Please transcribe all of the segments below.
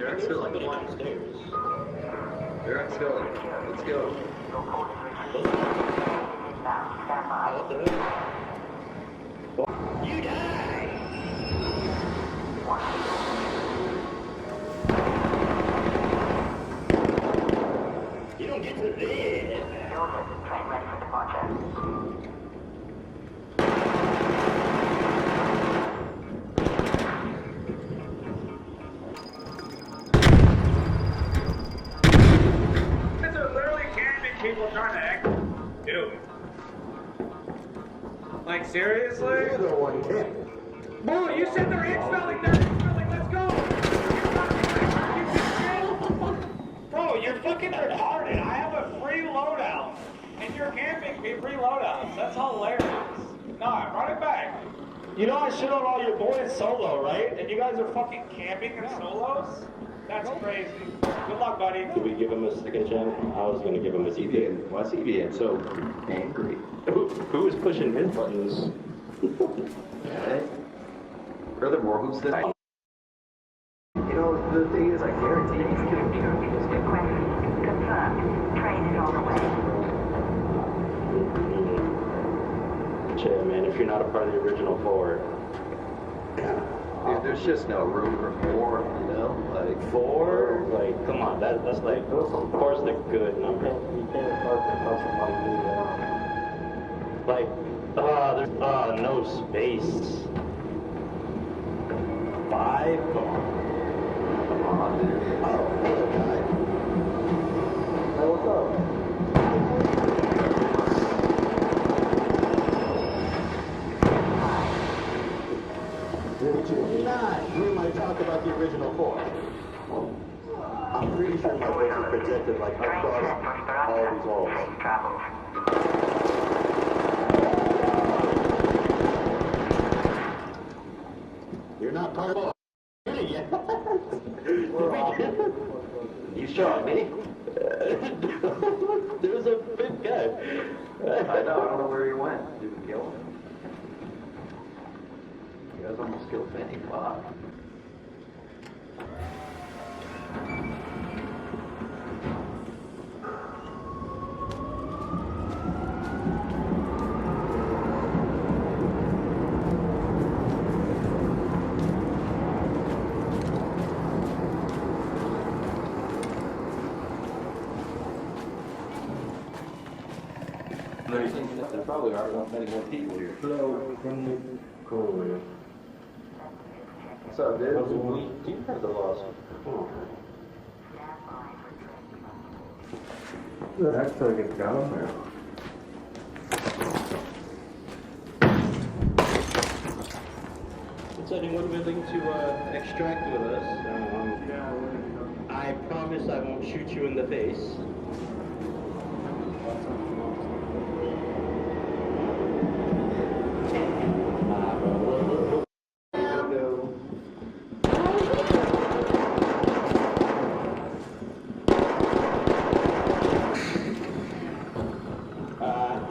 They're There's still somebody downstairs. They're still. Let's go. What the hell? You die! You don't get to live. Train ready for departure. These are literally camping people trying to act. Dude. Like, seriously? You're the one camping. Bull, you said they're exfilling, let's go! Bro, you're fucking retarded. I have a free loadout. And you're camping me free loadouts. That's hilarious. Nah, run it back. You know I shit on all your boys solo, right? And you guys are fucking camping in solos? That's crazy. Good luck, buddy. Did we give him a second chance? I was going to give him a He CP. being, why's he being so angry? Who was pushing his buttons? Okay. Furthermore, who's this? You know, the thing is, I guarantee he's killing me. Confirmed. Train is on the way. Shit, man, if you're not a part of the original four. Dude, there's just no room for more, you know? Like, Four? Like, come on, that's like, four's the good number. You can't start to tell somebody Like, there's, no space. 5? Come on. come on, dude. Oh, hello, guy. Hey, what's up? You're not. Hear my talk about the original four. I'm pretty sure my voice is projected like across all these walls. You're not part of it yet. You shot me? There's a big guy. I don't know where he went. Did we kill him? You guys almost killed Benny. Fuck. There probably are not many more people here. Hello, from the corner. What's up, dude? You've heard the laws. That's so get down there. Is anyone willing to extract with us? I promise I won't shoot you in the face.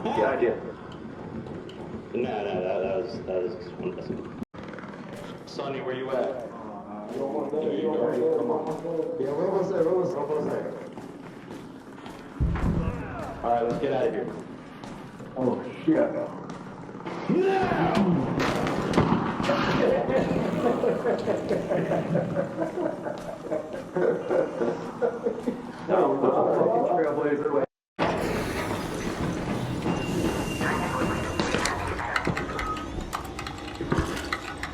Good idea. No, that was one lesson. Sonny, where you at? There you go. Come on. Yeah, where was there? All right, let's get out of here. Oh, shit. No, the fucking trailblazer way.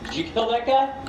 Did you kill that guy?